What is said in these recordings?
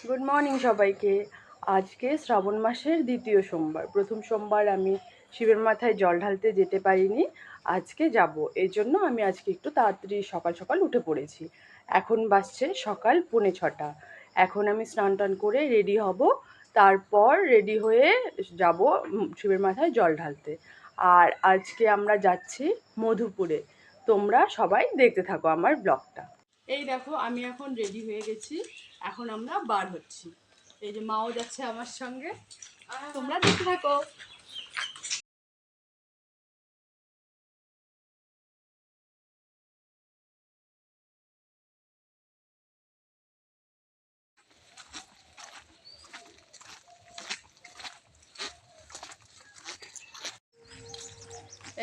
Good morning সবাইকে। আজকে শ্রাবণ মাসের দ্বিতীয় সোমবার, প্রথম সোমবার আমি শিবের মাথায় জল ঢালতে যেতে পারিনি, আজকে যাব। এই জন্য আমি আজকে একটু তাড়াতাড়ি সকাল সকাল উঠে পড়েছি। এখন বাজছে সকাল 6:45। এখন আমি স্নান টান করে রেডি হব, তারপর রেডি হয়ে যাব শিবের মাথায় জল ঢালতে। আর আজকে আমরা যাচ্ছি মধুপুরে। তোমরা সবাই দেখতে থাকো আমার ব্লগটা। এই দেখো, আমি এখন রেডি হয়ে গেছি, এখন আমরা বার হচ্ছি। এই যে মাও যাচ্ছে আমার সঙ্গে, তোমরা দেখতে থাকো।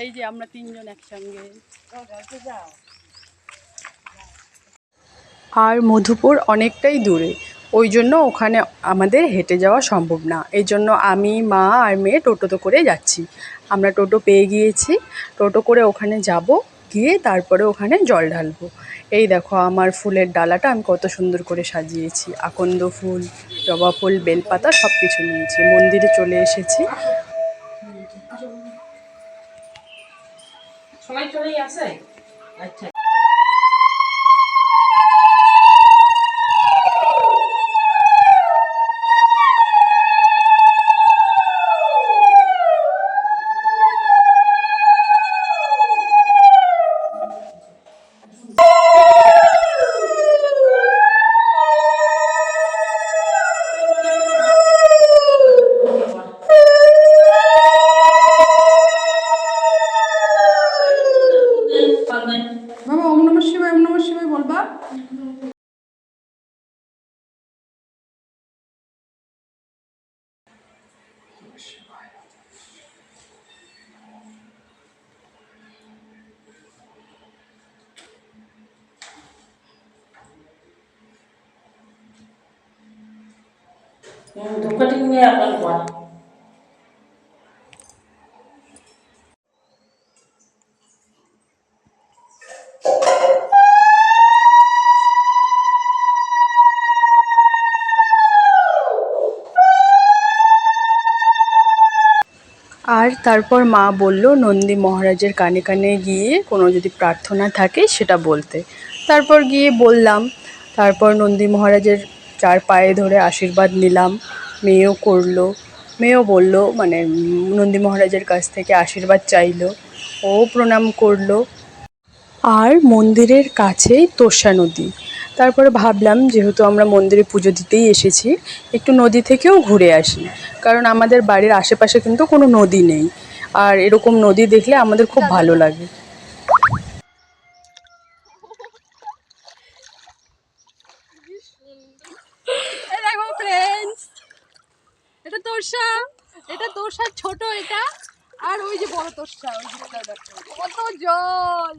এই যে আমরা তিনজন একসঙ্গে। আর মধুপুর অনেকটাই দূরে, ওই জন্য ওখানে আমাদের হেঁটে যাওয়া সম্ভব না। এই জন্য আমি, মা আর মেয়ে টোটোতে করে যাচ্ছি। আমরা টোটো পেয়ে গিয়েছি, টোটো করে ওখানে যাব, গিয়ে তারপরে ওখানে জল ঢালবো। এই দেখো আমার ফুলের ডালাটা আমি কত সুন্দর করে সাজিয়েছি, আকন্দ ফুল, জবা ফুল, বেলপাতা সব কিছু নিয়েছি। মন্দিরে চলে এসেছি। সবাই চলেই আসে। আচ্ছা। বাবা ওম নমঃ শিবায়, ওম নমঃ শিবায় বলবা। ধূপকাঠি নিয়ে আপনার ঘর। আর তারপর মা বলল নন্দী মহারাজের কানে কানে গিয়ে কোনো যদি প্রার্থনা থাকে সেটা বলতে। তারপর গিয়ে বললাম, তারপর নন্দী মহারাজের চার পায়ে ধরে আশীর্বাদ নিলাম। মেয়েও করলো, মেয়েও বলল, মানে নন্দী মহারাজের কাছ থেকে আশীর্বাদ চাইলো, ও প্রণাম করলো। আর মন্দিরের কাছেই তোর্সা নদী। তারপরে ভাবলাম যেহেতু আমরা মন্দিরে পুজো দিতেই এসেছি, একটু নদী থেকেও ঘুরে আসি, কারণ আমাদের বাড়ির আশেপাশে কিন্তু কোনো নদী নেই, আর এরকম নদী দেখলে আমাদের খুব ভালো লাগে। দেখো ফ্রেন্ডস, এটা তোর্সা, এটা তোর্সার ছোট এটা, আর ওই যে বড় তোর্সা, ওই যে দেখো কত জল।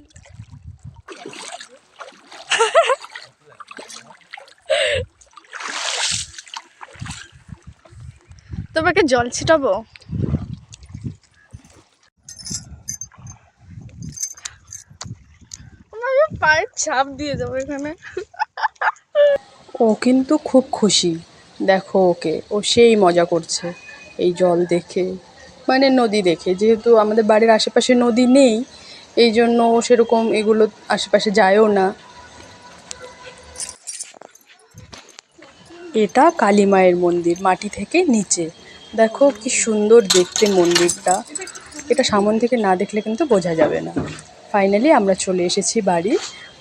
তোমাকে জল ছিটাবো? পায়ের ছাপ দিয়ে যাবো এখানে। ও কিন্তু খুব খুশি, দেখো ওকে, ও সেই মজা করছে এই জল দেখে, মানে নদী দেখে। যেহেতু আমাদের বাড়ির আশেপাশে নদী নেই, এই জন্য ও সেরকম এগুলো আশেপাশে যায়ও না। এটা কালী মায়ের মন্দির, মাটি থেকে নিচে, দেখো কি সুন্দর দেখতে মন্দিরটা। এটা সামনে থেকে না দেখলে কিন্তু বোঝা যাবে না। ফাইনালি আমরা চলে এসেছি বাড়ি,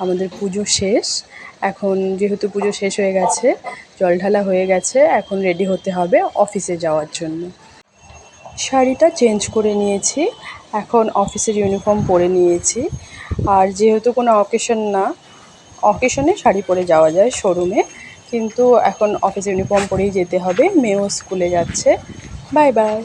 আমাদের পুজো শেষ। এখন যেহেতু পুজো শেষ হয়ে গেছে, জল ঢালা হয়ে গেছে, এখন রেডি হতে হবে অফিসে যাওয়ার জন্য। শাড়িটা চেঞ্জ করে নিয়েছি, এখন অফিসের ইউনিফর্ম পরে নিয়েছি। আর যেহেতু কোনো অকেশন না, অকেশনে শাড়ি পরে যাওয়া যায় শোরুমে, কিন্তু এখন অফিস ইউনিফর্ম পরেই যেতে হবে। মেয়েও স্কুলে যাচ্ছে। Bye bye.